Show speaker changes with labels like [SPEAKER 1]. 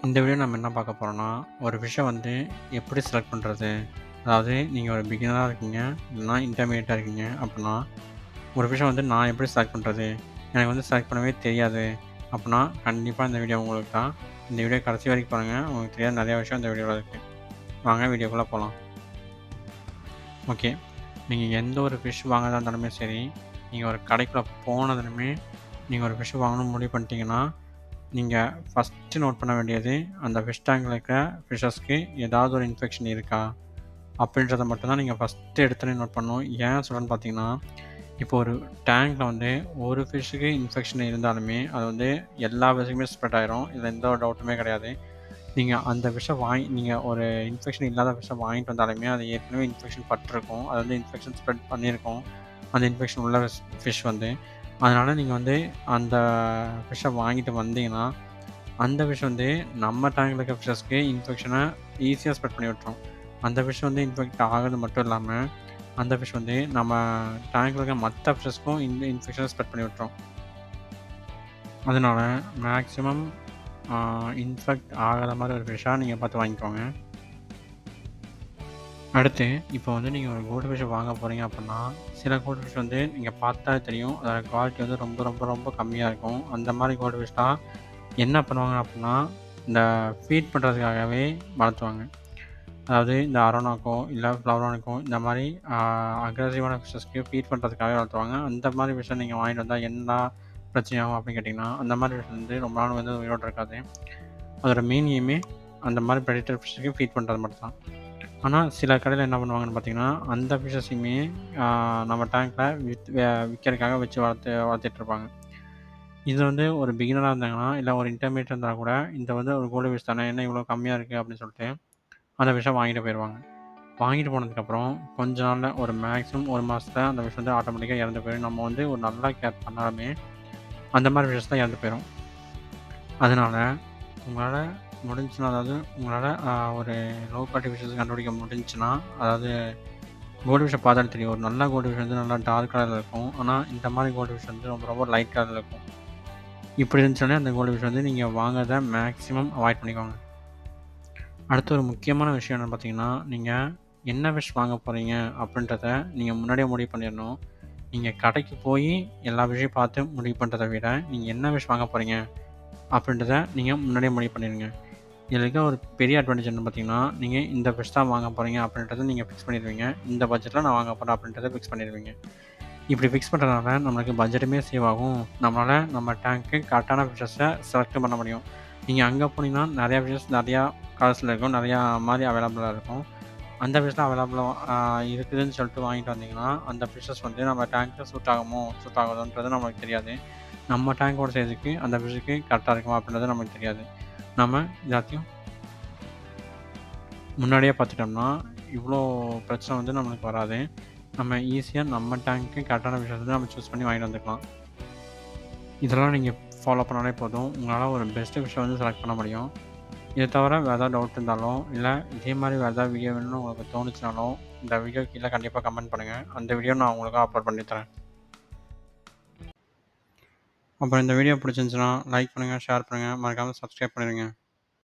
[SPEAKER 1] இந்த வீடியோ நம்ம என்ன பார்க்க போறோம்னா, ஒரு ஃபிஷ்ஷ வந்து எப்படி செலக்ட் பண்றது? அதாவது நீங்க ஒரு பிகினரா இருக்கீங்க, இல்லன்னா இன்டர்மீடியேட்டா இருக்கீங்க அப்புட்ன்னா, ஒரு ஃபிஷ்ஷ வந்து நான் எப்படி செலக்ட் பண்றது? எனக்கு வந்து செலக்ட் பண்ணவே தெரியாது. அப்புட்ன்னா, கண்டிப்பா இந்த வீடியோ உங்களுக்கு தான். இந்த வீடியோ கடைசி வரைக்கும் பாருங்க. உங்களுக்கு தெரியாத நெறைய விஷயம் இந்த வீடியோல இருக்கு. வாங்க வீடியோக்குள்ள போலாம். ஓகே. நீங்க எந்த ஒரு ஃபிஷ் வாங்குறதா இருந்தாலுமே சரி, நீங்க ஒரு கடைக்குள்ள போனதுமே, நீங்க ஒரு ஃபிஷ் வாங்கணும்னு முடிவு பண்ணிட்டீங்கன்னா, நீங்க ஃபர்ஸ்ட்டு நோட் பண்ண வேண்டியது, அந்த ஃபிஷ் டேங்க்ல இருக்க ஃபிஷஸ்க்கு ஏதாவது ஒரு இன்ஃபெக்ஷன் இருக்கா? அப்படின்றத மட்டும் தான் நீங்க ஃபர்ஸ்ட்டு எடுத்தோனே நோட் பண்ணணும். ஏன் சொல்றேன்னு பார்த்தீங்கன்னா, இப்போ ஒரு டேங்க்ல வந்து ஒரு ஃபிஷ்ஷுக்கு இன்ஃபெக்ஷன் இருந்தாலுமே, அது வந்து எல்லா ஃபிஷ்ஷுக்குமே ஸ்ப்ரெட் ஆயிரும். இதுல எந்த ஒரு டவுட்டுமே கிடையாது. நீங்க அந்த நீங்க ஒரு இன்ஃபெக்ஷன் இல்லாத ஃபிஷ்ஷ வாங்கிட்டு வந்தாலுமே, அது ஏற்கனவே இன்ஃபெக்ஷன் பட்டுருக்கும். அது வந்து இன்ஃபெக்ஷன் ஸ்ப்ரெட் பண்ணியிருக்கும். அந்த இன்ஃபெக்ஷன் உள்ள ஃபிஷ் வந்து. அதனால நீங்க வந்து அந்த ஃபிஷ்ஷ வாங்கிட்டு வந்தீங்கன்னா, அந்த ஃபிஷ் வந்து நம்ம டேங்க்ல இருக்க ஃபிஷஸ்க்கு இன்ஃபெக்ஷன ஈஸியா ஸ்ப்ரெட் பண்ணி விட்டுரும். அந்த ஃபிஷ் வந்து இன்ஃபெக்ட் ஆகுறது மட்டும் இல்லாம, அந்த ஃபிஷ் வந்து நம்ம டேங்க்ல இருக்க மத்த ஃபிஷஸ்க்கும் இந்த இன்ஃபெக்ஷன ஸ்ப்ரெட் பண்ணி விட்டுரும். அதனால மேக்ஸிமம் இன்ஃபெக்ட் ஆகாத மாரி ஒரு ஃபிஷ்ஷா நீங்க பார்த்து வாங்கிக்கோங்க. அடுத்து இப்போ வந்து நீங்க ஒரு கோல்டு ஃபிஷ் வாங்க போறீங்க அப்புட்ன்னா, சில கோல்டு ஃபிஷ் வந்து நீங்க பார்த்தாலே தெரியும். அதோட குவாலிட்டி வந்து ரொம்ப ரொம்ப ரொம்ப கம்மியா இருக்கும். அந்த மாரி கோல்டு ஃபிஷ்லாம் என்ன பண்ணுவாங்க அப்புட்ன்னா, இந்த ஃபீட் பண்ணுறதுக்காகவே வளர்த்துவாங்க. அதாவது இந்த அரோனாக்கோ, இல்ல ஃப்ளவரானுக்கோ இந்த மாரி அக்ரெசிவான ஃபிஷஸ்க்கு ஃபீட் பண்ணுறதுக்காகவே வளர்த்துவாங்க. அந்த மாரி ஃபிஷ்ஷ நீங்க வாங்கிட்டு வந்தா என்ன பிரச்சனையாகும் அப்படின்னு கேட்டிங்கன்னா, அந்த மாரி ஃபிஷ் வந்து ரொம்ப நாள் வந்து உயிரோட இருக்காது. அதோட மெயின் எய்மே அந்த மாரி ப்ரெடிட்டர் ஃபிஷ்ஷுக்கு ஃபீட் பண்ணுறது மட்டும் தான். ஆனா சில கடையில என்ன பண்ணுவாங்கன்னு பார்த்தீங்கன்னா, அந்த ஃபிஷஸையுமே ஆ நம்ம டேங்க்ல விக்கிறதுக்காக வச்சு வளர்த்துட்ருப்பாங்க. இது வந்து ஒரு பிகினரா இருந்தாங்கன்னா, இல்ல ஒரு இன்டர்மீடியேட்டா இருந்தா கூட, இந்த வந்து ஒரு கோல்டு ஃபிஷ் தானே என்ன இவ்வளோ கம்மியா இருக்கு அப்படின்னு சொல்லிட்டு, அந்த ஃபிஷ்ஷ வாங்கிட்டு போயிருவாங்க. வாங்கிட்டு போனதுக்கப்புறம் கொஞ்ச நாள்ல ஒரு மேக்ஸிமம் 1 மாசத்துல அந்த ஃபிஷ் வந்து ஆட்டோமேட்டிக்கா இறந்து போயிரும். நம்ம வந்து ஒரு நல்லா கேர் பண்ணாலுமே, அந்த மாரி ஃபிஷஸ்லாம் இறந்து போயிரும். அதனால உங்களால முடிஞ்சுச்சுன்னா, அதாவது உங்களால ஒரு லோ குவாலிட்டி ஃபிஷஸ் கண்டுபிடிக்க முடிஞ்சுச்சுன்னா, அதாவது கோல்டு ஃபிஷ்ஷ பார்த்தாலே தெரியும். ஒரு நல்ல கோல்டு ஃபிஷ் வந்து நல்லா டார்க் கலர்ல இருக்கும். ஆனா, இந்த மாரி கோல்டு ஃபிஷ் வந்து ரொம்ப ரொம்ப லைட் கலர்ல இருக்கும். இப்படி இருந்துச்சுனாலே அந்த கோல்டு ஃபிஷ் வந்து நீங்க வாங்குறத மேக்ஸிமம் அவாய்ட் பண்ணிக்கோங்க. அடுத்து ஒரு முக்கியமான விஷயம் என்னன்னு பார்த்தீங்கன்னா, நீங்க என்ன ஃபிஷ் வாங்க போறீங்க அப்படின்றத நீங்க முன்னாடியே முடிவு பண்ணிறணும். நீங்க கடைக்கு போயி எல்லா ஃபிஷ்ஷையும் பார்த்து முடிவு பண்றத விட, நீங்க என்ன ஃபிஷ் வாங்க போறீங்க அப்படின்றத நீங்க முன்னாடியே முடிவு பண்ணிருங்க. இதில இருக்க ஒரு பெரிய அட்வான்டேஜ் என்னன்னு பார்த்தீங்கன்னா, நீங்க இந்த ஃபிஷ் தான் வாங்க போறீங்க அப்படின்றத நீங்க ஃபிக்ஸ் பண்ணிருவீங்க. இந்த பட்ஜெட்ல நான் வாங்க போறேன் அப்படின்றத ஃபிக்ஸ் பண்ணிருவீங்க. இப்படி ஃபிக்ஸ் பண்றதுனால நம்மளுக்கு பட்ஜெட்டுமே சேவ் ஆகும். நம்மளால நம்ம டேங்க்கு கரெக்டான ஃபிஷஸ செலக்ட் பண்ண முடியும். நீங்க அங்க போனீங்கன்னா, நெறையா ஃபிஷஸ் நெறையா கலர்ஸ்ல இருக்கும். நெறையா மாரி அவைலபிளா இருக்கும். அந்த ஃபிஷ்லாம் அவைலபிளா இருக்குதுன்னு சொல்லிட்டு வாங்கிட்டு வந்தீங்கன்னா, அந்த ஃபிஷஸ் வந்து நம்ம டேங்க்கு சூட் ஆகாதோன்றது நம்மளுக்கு தெரியாது. நம்ம டேங்கோட சைஸுக்கு அந்த ஃபிஷ்ஷுக்கு கரெக்ட்டா இருக்குமா அப்படின்றது நமக்கு தெரியாது. நம்ம எல்லாத்தையும் முன்னாடியே பார்த்துட்டோம்னா, இவ்ளோ பிரச்சனை வந்து நம்மளுக்கு வராது. நம்ம ஈஸியா நம்ம டேங்க்கு கரெக்டான விஷயத்த வந்து நம்ம சூஸ் பண்ணி வாங்கிட்டு வந்துக்கலாம். இதெல்லாம் நீங்க ஃபாலோ பண்ணாலே போதும். உங்களால ஒரு பெஸ்ட் ஃபிஷ்ஷ வந்து செலக்ட் பண்ண முடியும். இத தவிர வேற ஏதாவது டவுட் இருந்தாலும், இல்ல இதே மாரி வேற ஏதாவது வீடியோ வேணும்னு உங்களுக்கு தோணுச்சுனாலும், இந்த வீடியோ கீழ கண்டிப்பா கமெண்ட் பண்ணுங்க. அந்த வீடியோ நான் உங்களுக்காக அப்லோட் பண்ணி தரேன். அப்புறம் இந்த வீடியோ பிடிச்சிருந்துச்சுன்னா, லைக் பண்ணுங்க, ஷேர் பண்ணுங்க, மறக்காம சப்ஸ்கிரைப் பண்ணிடுங்க.